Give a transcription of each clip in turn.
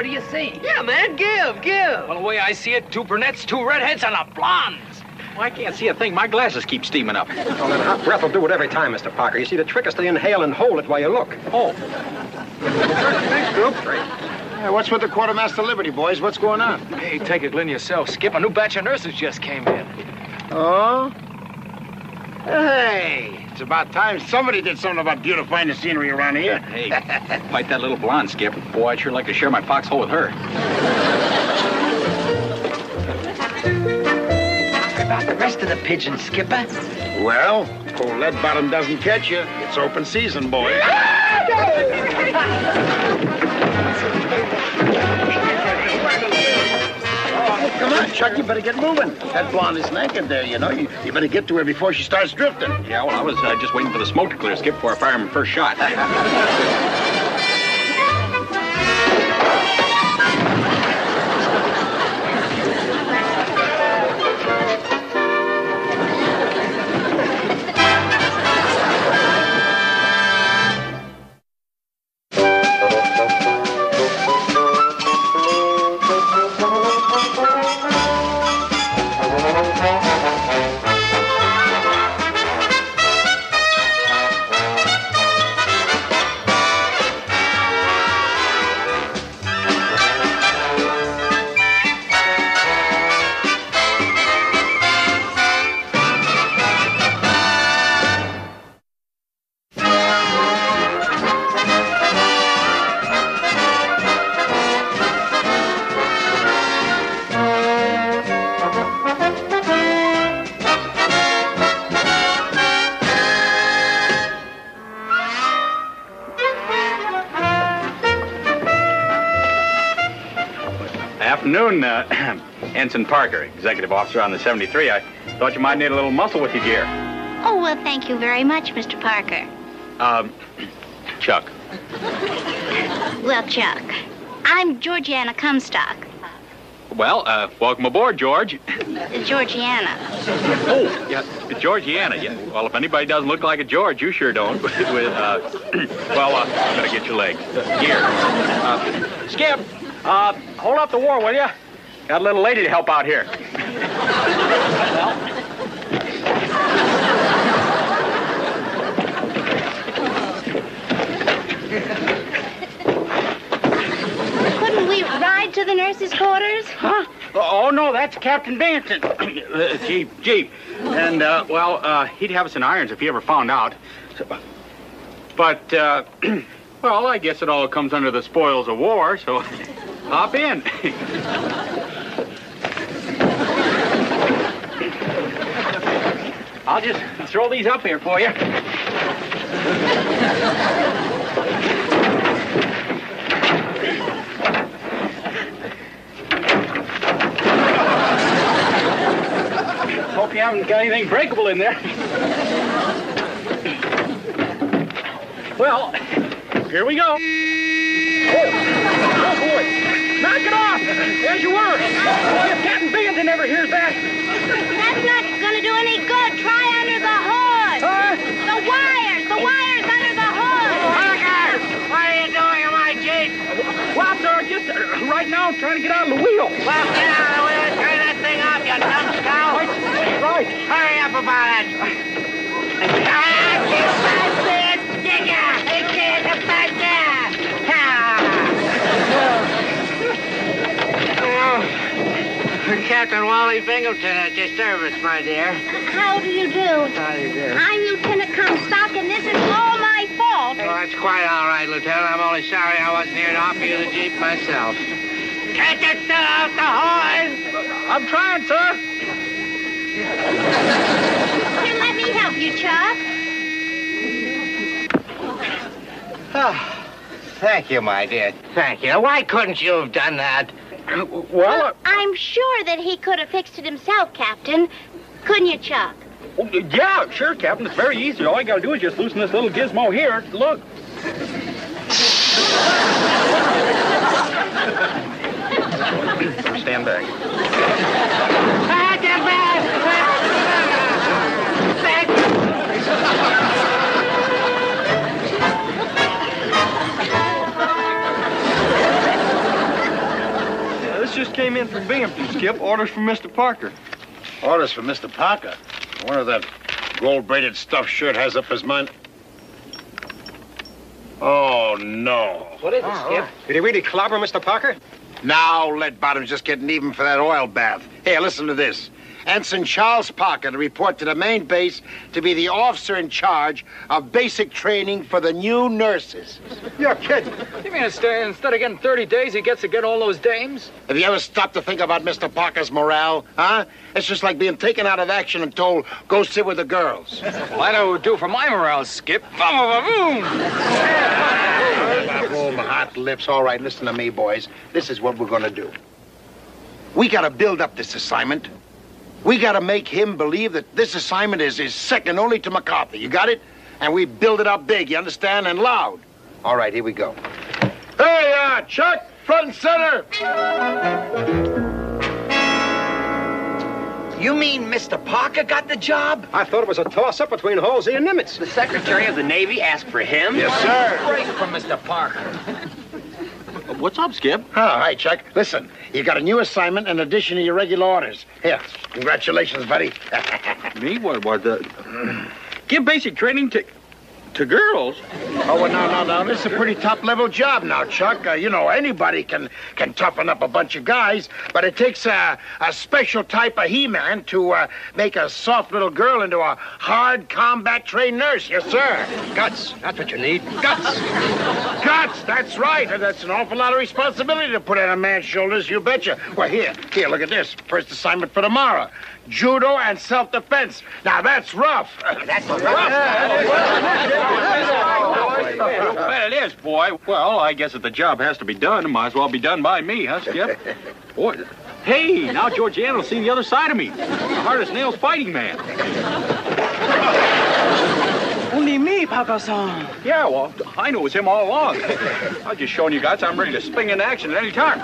What do you see? Yeah, man, give. Well, the way I see it, 2 brunettes, 2 redheads, and a blonde. Well, I can't see a thing. My glasses keep steaming up. Well, that hot breath will do it every time, Mr. Parker. You see, the trick is to inhale and hold it while you look. Oh. Thanks, group. Hey, what's with the Quartermaster Liberty, boys? What's going on? Hey, take a grin yourself. Skip, a new batch of nurses just came in. Oh? Hey, it's about time somebody did something about beautifying the scenery around here. Hey, fight that little blonde, Skip. Boy, I'd sure like to share my foxhole with her. About the rest of the pigeons, Skipper. Well, old lead bottom doesn't catch you. It's open season, boy. Oh, come on, Chuck, you better get moving. That blonde is naked there, you know. You better get to her before she starts drifting. Yeah, well, I was just waiting for the smoke to clear, Skip, before I fire him first shot. Afternoon, Ensign Parker, executive officer on the 73. I thought you might need a little muscle with your gear. Oh, well, thank you very much, Mr. Parker. Chuck. Well, Chuck, I'm Georgiana Comstock. Well, welcome aboard, George. Georgiana. Oh, yeah, Georgiana. Yeah. Well, if anybody doesn't look like a George, you sure don't. Well, I'm gonna get your legs. Here. Skip, hold up the war, will you? Got a little lady to help out here. Couldn't we ride to the nurses' quarters? Huh? Oh, no, that's Captain Benson. Jeep. And, he'd have us in irons if he ever found out. But, well, I guess it all comes under the spoils of war, so hop in. I'll just throw these up here for you. Hope you haven't got anything breakable in there. Well, here we go. Oh, boy. Knock it off. As you were. If Captain Binghamton never hears that. That's not going to do any good. Try under the hood. The wires under the hood. Parker, what are you doing in my Jeep? Well, sir, just right now I'm trying to get out of the wheel. Well, get out of the wheel and turn that thing off, you numbskull. Right. Hurry up about it. You bastard! Digger! Hey, kid, the bastard! Captain Wally Binghamton at your service, my dear. How do you do? How do you do? I'm Lieutenant Comstock, and this is all my fault. Oh, that's quite all right, Lieutenant. I'm only sorry I wasn't here to offer you the Jeep myself. Can't you still out the horn? I'm trying, sir. Here, let me help you, Chuck. Oh, thank you, my dear. Thank you. Why couldn't you have done that? Well, I'm sure that he could have fixed it himself, Captain. Couldn't you, Chuck? yeah, sure, Captain. It's very easy. All you got to do is just loosen this little gizmo here. Look. Stand back. in from Binghamton, Skip. Orders from Mr. Parker. Orders from Mr. Parker. I wonder if that gold-braided stuffed shirt has up his mind. Oh, no. What is it, Skip? Did he really clobber Mr. Parker? Now let Bottom's just getting even for that oil bath. Here, listen to this. Ensign Charles Parker to report to the main base to be the officer in charge of basic training for the new nurses. You're kidding. You mean instead of getting 30 days, he gets to get all those dames? Have you ever stopped to think about Mr. Parker's morale, huh? It's just like being taken out of action and told, go sit with the girls. Well, I know what it would do for my morale, Skip. Boom, hot lips. All right, listen to me, boys. This is what we're going to do. We got to build up this assignment. We got to make him believe that this assignment is second only to McCarthy. You got it? And we build it up big, you understand? And loud. All right, here we go. Hey, Chuck, front and center. You mean Mr. Parker got the job? I thought it was a toss-up between Halsey and Nimitz. The Secretary of the Navy asked for him? Yes, sir. Break from Mr. Parker. What's up, Skip? Oh, hi, Chuck. Listen, you got a new assignment in addition to your regular orders. Here, congratulations, buddy. Me? What the... Give basic training to girls? Oh, well, no. This is a pretty top-level job now, Chuck. You know, anybody can toughen up a bunch of guys, but it takes a special type of He-Man to make a soft little girl into a hard combat-trained nurse. Yes, sir. Guts. That's what you need. Guts. Guts, that's right. And that's an awful lot of responsibility to put on a man's shoulders, you betcha. Well, here, look at this. First assignment for tomorrow. Judo and self-defense. Now, that's rough. That's rough. Well, it is, boy. Well, I guess if the job has to be done, it might as well be done by me, huh, Skip? Boy, hey, now Georgiana will see the other side of me. The hardest-nails fighting man. Only me, Parker-san. Yeah, well, I knew it was him all along. I was just showing you guys I'm ready to spring into action at any time.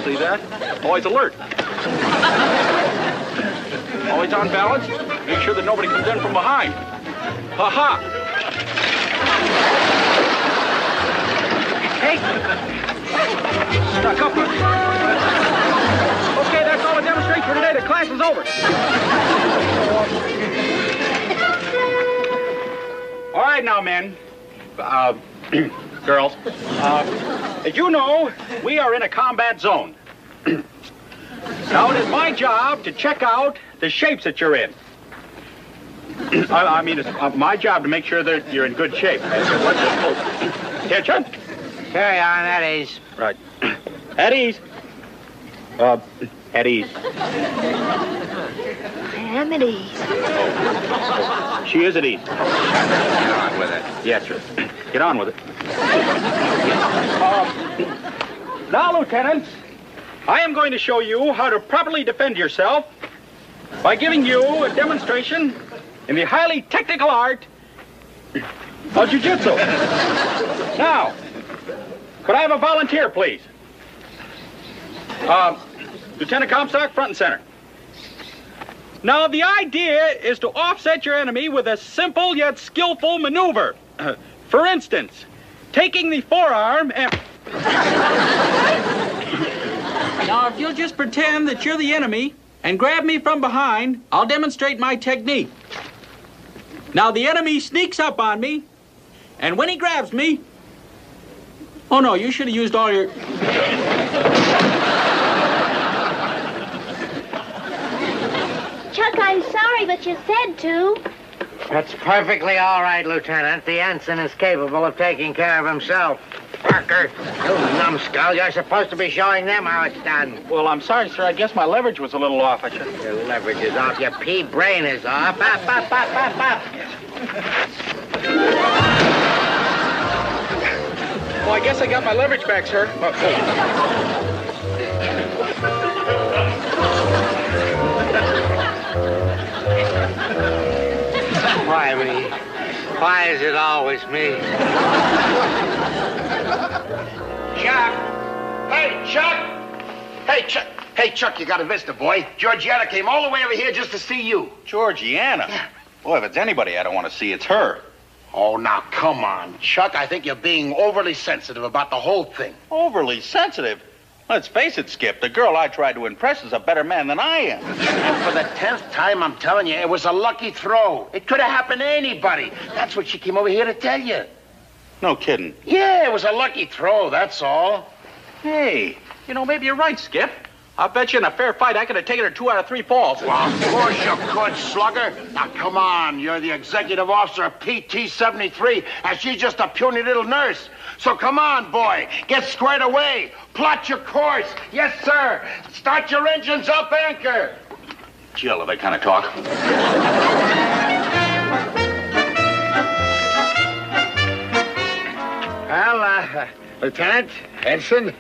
See that? Always alert. Always on balance. Make sure that nobody comes in from behind. Ha-ha! Hey! Stuck up. Okay, that's all the demonstration for today. The class is over. All right now, men. Girls. As you know, we are in a combat zone. Now, it is my job to check out the shapes that you're in. I mean, it's my job to make sure that you're in good shape. Attention. Carry on, at ease. Right. At ease. At ease. I am at ease. She is at ease. Get on with it. Yes, sir. Get on with it. Now, lieutenants, I am going to show you how to properly defend yourself by giving you a demonstration in the highly technical art of jiu-jitsu. Now, could I have a volunteer, please? Lieutenant Comstock, front and center. Now, the idea is to offset your enemy with a simple yet skillful maneuver. For instance, taking the forearm and... Now, if you'll just pretend that you're the enemy and grab me from behind, I'll demonstrate my technique. Now, the enemy sneaks up on me, and when he grabs me... Oh, no, you should have used all your... Chuck, I'm sorry, but you said to. That's perfectly all right, Lieutenant. The ensign is capable of taking care of himself. Parker, you numbskull, you're supposed to be showing them how it's done. Well, I'm sorry, sir. I guess my leverage was a little off. Your leverage is off, your pea brain is off. Up, up, up, up, up. Well, I guess I got my leverage back, sir. Why me? Why is it always me? Chuck! Hey, Chuck! Hey, Chuck! Hey, Chuck, you got a visitor, boy. Georgiana came all the way over here just to see you. Georgiana? Yeah. Boy, if it's anybody I don't want to see, it's her. Oh, now, come on, Chuck. I think you're being overly sensitive about the whole thing. Overly sensitive? Let's face it, Skip. The girl I tried to impress is a better man than I am. For the 10th time, I'm telling you, it was a lucky throw. It could have happened to anybody. That's what she came over here to tell you. No kidding. Yeah, it was a lucky throw, that's all. Hey, maybe you're right, Skip. I bet you in a fair fight I could have taken her 2 out of 3 falls. Well, of course you could, slugger. Now, come on. You're the executive officer of PT-73, and she's just a puny little nurse. So come on, boy. Get squared away. Plot your course. Yes, sir. Start your engines up, anchor. Jill, that kind of talk. Well, Lieutenant, Ensign,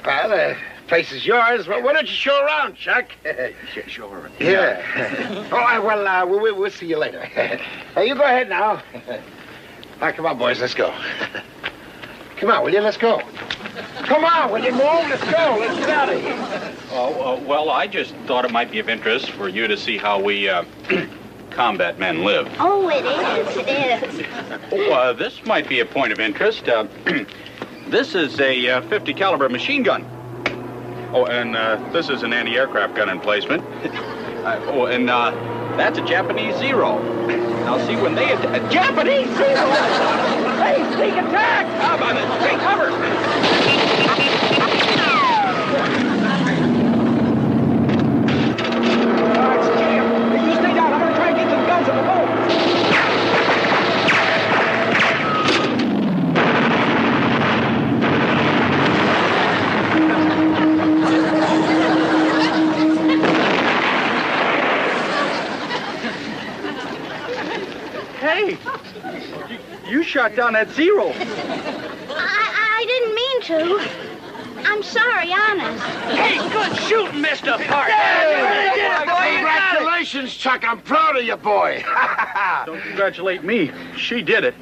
well, the place is yours. Well, why don't you show around, Chuck? Sure. Yeah. Oh, well, we'll see you later. You go ahead now. All right, come on, boys, let's go. Come on, will you? Let's go. Come on, will you move? Let's go. Let's get out of here. Well, I just thought it might be of interest for you to see how we combat men live. Oh, it is. Oh, this might be a point of interest. This is a 50 caliber machine gun. Oh, and this is an anti-aircraft gun emplacement. That's a Japanese Zero. Now, see, when they attack... Japanese Zero! Hey, sneak attack! How about it? Take cover! All right, Skip. You stay down. I'm going to try and get some guns on the boat. Hey, you shot down that Zero. I didn't mean to. I'm sorry, honest. Hey, good shooting, Mr. Parker. Congratulations, Chuck. I'm proud of you, boy. Don't congratulate me. She did it.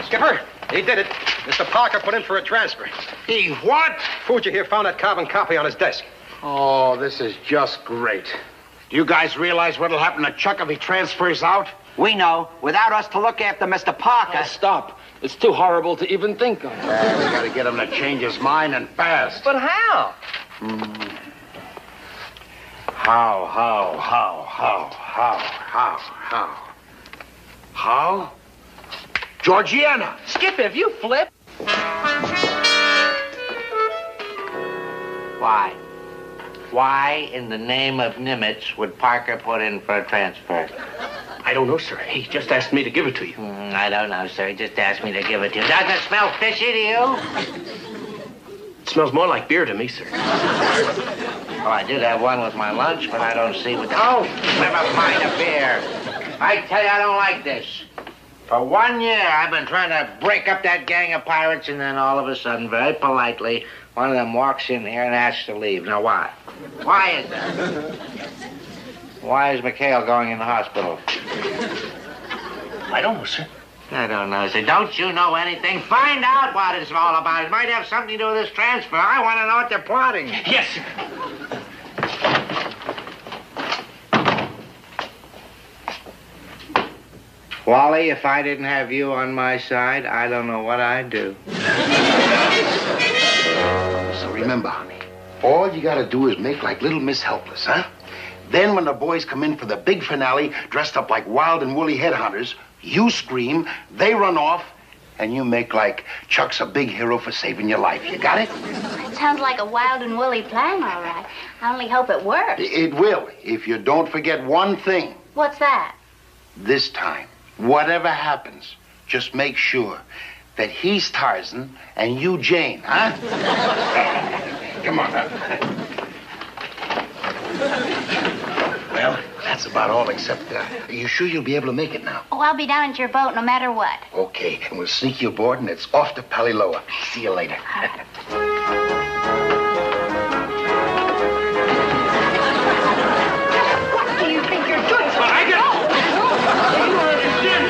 Skipper, he did it. Mr. Parker put in for a transfer. He what? Fuji here found that carbon copy on his desk. Oh, this is just great. Do you guys realize what'll happen to Chuck if he transfers out? We know. Without us to look after Mr. Parker. Stop. It's too horrible to even think of. We gotta get him to change his mind and fast. But how? How? Georgiana! Skip, if you flip. Why? Why in the name of Nimitz would Parker put in for a transfer? I don't know, sir. He just asked me to give it to you. I don't know, sir. He just asked me to give it to you. Does it smell fishy to you? It smells more like beer to me, sir. Oh, I did have one with my lunch, but I don't see what... Oh, never mind a beer. I tell you, I don't like this. For 1 year, I've been trying to break up that gang of pirates, and then all of a sudden, very politely, one of them walks in here and asks to leave. Now, why? Why is that? Why is McHale going in the hospital? I don't know, sir. I don't know, sir. Don't you know anything? Find out what it's all about. It might have something to do with this transfer. I want to know what they're plotting. Yes, sir. Wally, if I didn't have you on my side, I don't know what I'd do. So remember, honey, all you gotta do is make like little Miss Helpless, huh? Then when the boys come in for the big finale, dressed up like wild and woolly headhunters, you scream, they run off, and you make like Chuck's a big hero for saving your life. You got it? It sounds like a wild and woolly plan, all right. I only hope it works. It will, if you don't forget one thing. What's that? This time, whatever happens, just make sure that he's Tarzan and you Jane, huh? Come on, huh? Well, that's about all, except, are you sure you'll be able to make it now? Oh, I'll be down at your boat no matter what. Okay, and we'll sneak you aboard, and it's off to Paliloa. See you later. What do you think you're doing? But I get... You don't understand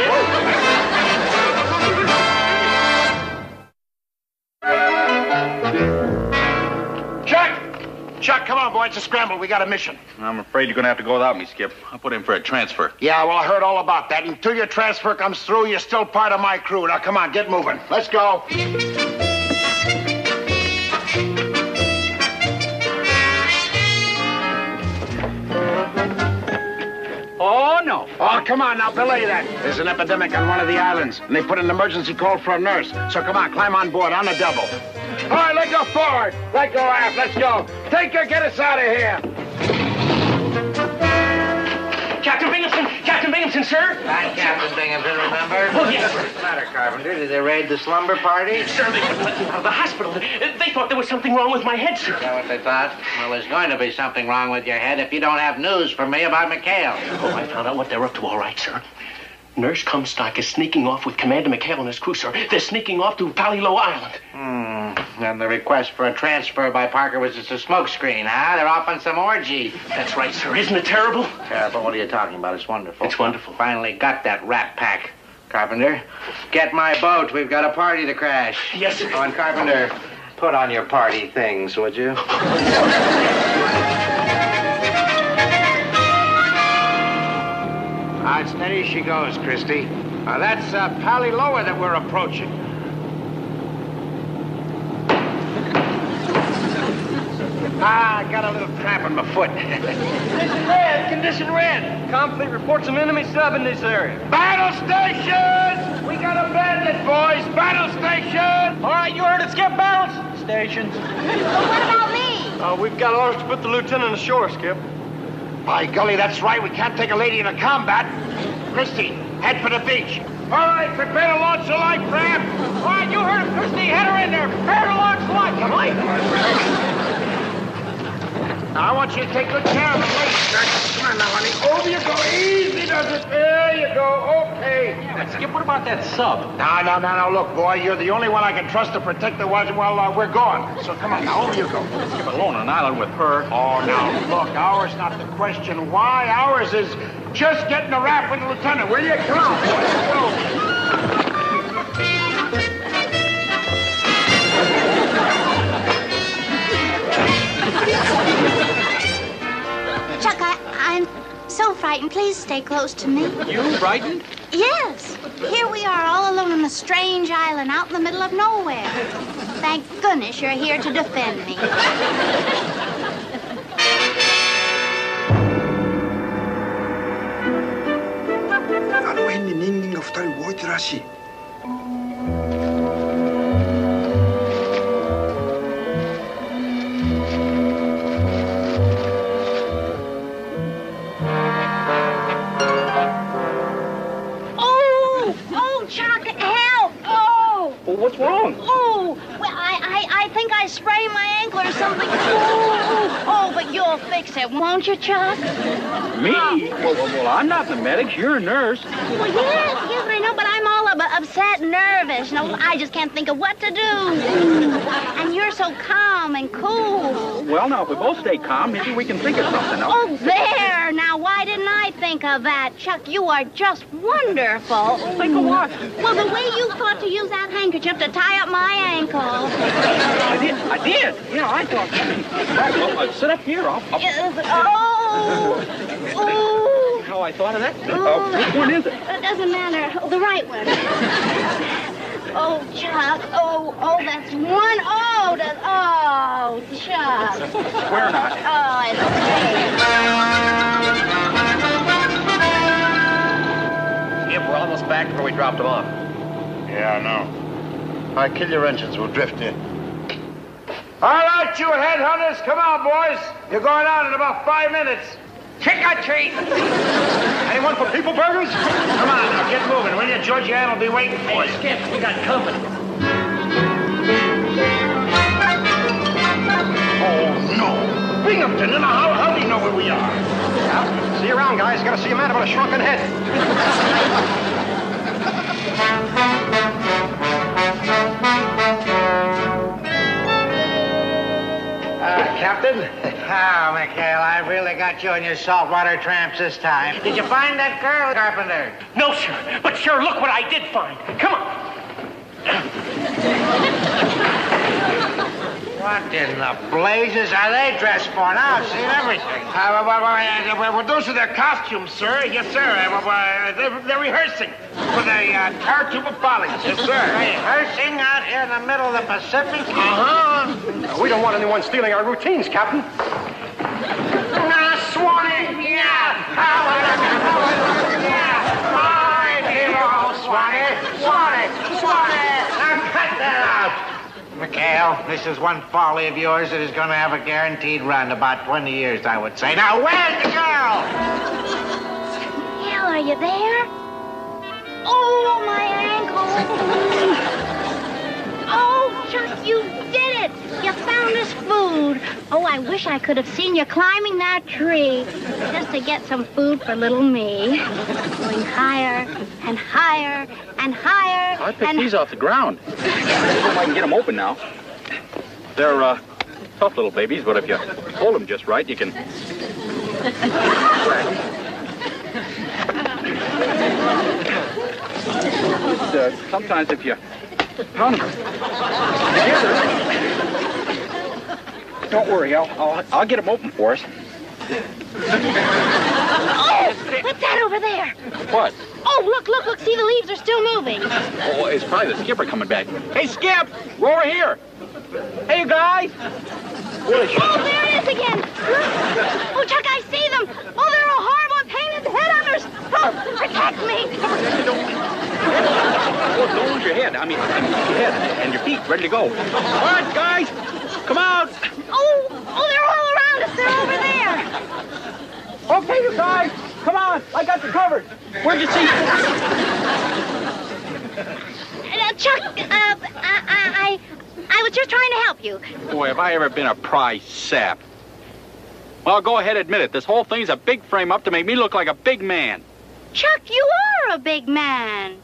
Chuck! Chuck, come on, boy. It's a scramble. We got a mission. I'm afraid you're going to have to go without me, Skip. I'll put in for a transfer. Yeah, well, I heard all about that. Until your transfer comes through, you're still part of my crew. Now, come on, get moving. Let's go. Oh, no. Oh, come on now, belay that. There's an epidemic on one of the islands, and they put an emergency call for a nurse. So come on, climb on board on the double. All right, let go forward. Let go aft. Let's go. Take her, get us out of here. Captain Binghamton, sir. Hi, Captain Binghamton, remember? Oh, yes. What's the matter, Carpenter? Did they raid the slumber party? Sir, they took me out of the hospital. They thought there was something wrong with my head, sir. Is that what they thought? Well, there's going to be something wrong with your head if you don't have news for me about McHale's. Oh, I found out what they're up to, all right, sir. Nurse Comstock is sneaking off with Commander McHale and his crew, sir. They're sneaking off to Pallylow Island. And the request for a transfer by Parker was just a smokescreen, huh? They're off on some orgy. That's right, sir. Isn't it terrible? Terrible? What are you talking about? It's wonderful. It's wonderful. Finally got that rat pack. Carpenter, get my boat. We've got a party to crash. Yes, sir. Oh, and Carpenter, put on your party things, would you? All right, steady she goes, Christy. That's Pallyloa that we're approaching. I got a little cramp in my foot. Condition red. Complete reports some enemy sub in this area. Battle stations! We got a bandit, boys. Battle station! All right, you heard it, Skip. Battle stations. But what about me? We've got orders to put the lieutenant ashore, Skip. By golly, that's right. We can't take a lady into combat. Christy, head for the beach. All right, prepare to launch the light craft. All right, you heard him, Christy. Head her in there. Prepare to launch the light. Come on. Now, I want you to take good care of the lady. Come on now, honey. Over you go. Easy does it. There you go. Okay. Skip, what about that sub? No. Look, boy, you're the only one I can trust to protect the watch while we're gone. So come on now, over you go. Skip alone on an island with her. Oh, now, look, ours not the question why. Ours is just getting a rap with the lieutenant. Will you? Come on, boy. Let's go. Chuck, I'm so frightened. Please stay close to me. You frightened? Yes. Here we are all alone on a strange island out in the middle of nowhere. Thank goodness you're here to defend me. Chuck, help! Oh! Well, what's wrong? Oh! Well, I think I sprained my ankle or something. Oh, but you'll fix it, won't you, Chuck? Me? Well, I'm not the medic. You're a nurse. Well, yes, I know, but I'm all upset and nervous. No, I just can't think of what to do. And you're so calm and cool. Well, now, if we both stay calm, maybe we can think of something else. Oh, there! Now, why didn't I think of that? Chuck, you are just wonderful. Think of what? Well, the way you thought to use that handkerchief to tie up my ankle. I did. Yeah, I thought. Well, sit up here. I'll... Oh! How I thought of that? Oh. Which one is it? It doesn't matter. Oh, the right one. Oh, Chuck. Oh, that's one. Oh, Chuck. Swear not. Oh, it's okay. Skip, we're almost back to where we dropped them off. Yeah, I know. All right, kill your engines. We'll drift in. All right, you headhunters. Come on, boys. You're going out in about 5 minutes. Trick or treat. Anyone for people burgers? Come on, now, get moving. Will you? Georgiana will be waiting for you. Skip, we got company. Oh, no. Binghamton, and how do you know where we are? Yeah. See you around, guys. Got to see a man about a shrunken head. Captain? Oh, McHale, I really got you on your saltwater tramps this time. Did you find that girl, Carpenter? No, sir. But sure, look what I did find. Come on. What in the blazes are they dressed for? Now I've seen everything. Well, those are their costumes, sir. Yes, sir. They're rehearsing for the Cartoon of Follies. Yes, sir. Rehearsing out here in the middle of the Pacific? Uh-huh. We don't want anyone stealing our routines, Captain. Swanee! Yeah! My hero, Swanee! Swanee! Now cut that out! McHale, this is one folly of yours that is going to have a guaranteed run, about 20 years, I would say. Now, where's the girl? Hal, are you there? Oh, my ankle. Oh, Chuck, you did it. You found us food. Oh, I wish I could have seen you climbing that tree just to get some food for little me. Going higher and higher and higher. I picked these off the ground. I hope I can get them open now. They're tough little babies, but if you hold them just right, you can... Sometimes if you run them together... Don't worry, I'll get them open for us. Oh, what's that over there? What? Oh, look, see, the leaves are still moving. Oh, it's probably the skipper coming back. Hey, Skip! We're over here! Hey, you guys! Oh, there it is again! Oh, Chuck, I see them! Oh, they're a horrible pain in the head hunters! Oh, protect me! Oh, don't lose your head. I mean, keep your head and your feet ready to go. All right, guys! Come out! Oh, they're all around us! They're over there! Okay, you guys! Come on! I got you covered! Where'd you see? Chuck, I was just trying to help you. Boy, have I ever been a prize sap. Well, go ahead, admit it. This whole thing's a big frame-up to make me look like a big man. Chuck, you are a big man.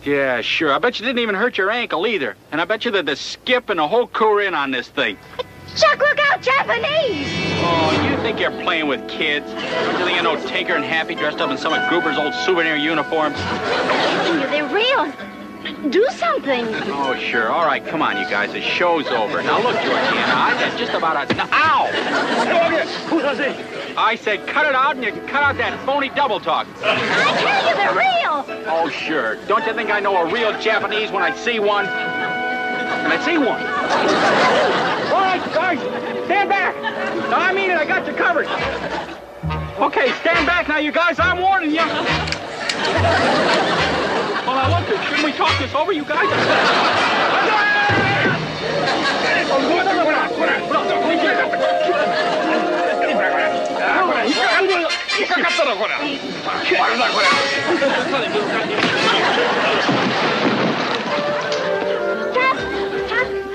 Yeah, sure. I bet you didn't even hurt your ankle either. And I bet you that the skip and the whole crew are in on this thing. Chuck, look out, Japanese! Oh, you think you're playing with kids? Don't you think you know Tinker and Happy dressed up in some of Gruber's old souvenir uniforms? They're real. Do something. Oh, sure. All right, come on, you guys. The show's over. Now, look, Georgiana, I had just about a... Now, ow! Who does it? I said cut it out, and you can cut out that phony double talk. I tell you, they're real. Oh, sure. Don't you think I know a real Japanese when I see one? And I see one. All right, guys, stand back. No, I mean it. I got you covered. Okay, stand back now, you guys. I'm warning you. Well, now, look, shouldn't we talk this over, you guys?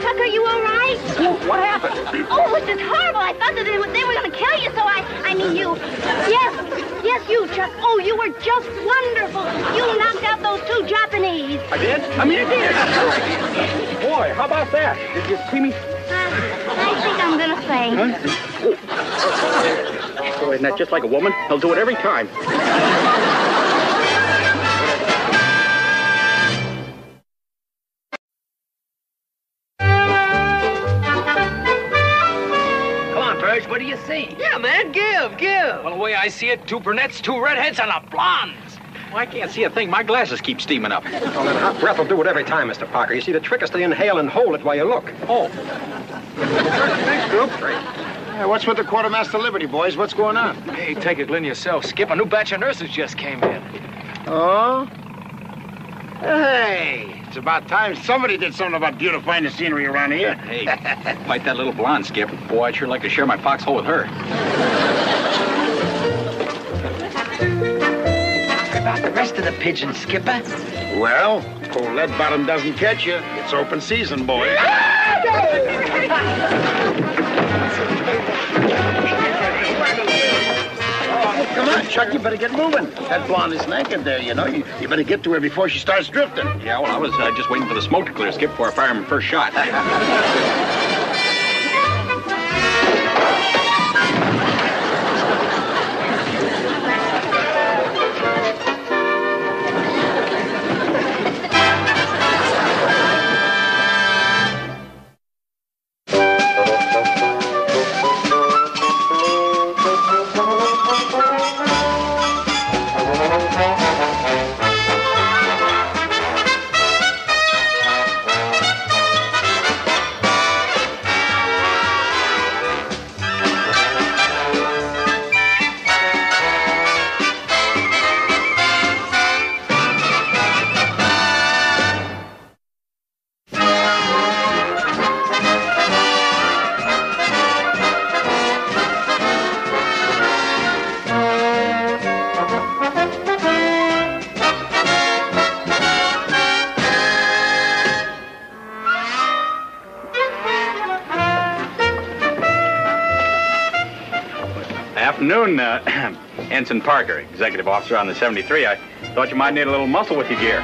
Chuck, are you all right? What happened? Oh, this is horrible. I thought that they were going to kill you, so I mean you. Yes, you, Chuck. Oh, you were just wonderful. You knocked out those two Japanese. I did? I mean, I did. Boy, how about that? Did you see me? I think I'm going to faint. Oh, isn't that just like a woman? He'll do it every time. What do you see? Yeah, man, give. Well, the way I see it, two brunettes, two redheads, and a blonde. Well, I can't see a thing. My glasses keep steaming up. Well, that hot breath will do it every time, Mr. Parker. You see, the trick is to inhale and hold it while you look. Oh. Thanks, group. Hey, what's with the Quartermaster Liberty, boys? What's going on? Hey, take a grin yourself. Skip, a new batch of nurses just came in. Oh? Hey, it's about time somebody did something about beautifying the scenery around here. Hey, fight that little blonde, Skip. Boy, I'd sure like to share my foxhole with her. About the rest of the pigeons, Skipper? Well, old lead bottom doesn't catch you. It's open season, boys. Come on, Chuck, you better get moving. That blonde is naked there, you know. You better get to her before she starts drifting. Yeah, well, I was just waiting for the smoke to clear, Skip, before I fire him first shot. Afternoon, Ensign Parker, executive officer on the 73. I thought you might need a little muscle with your gear.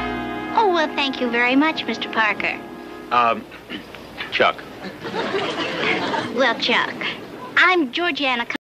Oh, well, thank you very much, Mr. Parker. Chuck. Well, Chuck, I'm Georgiana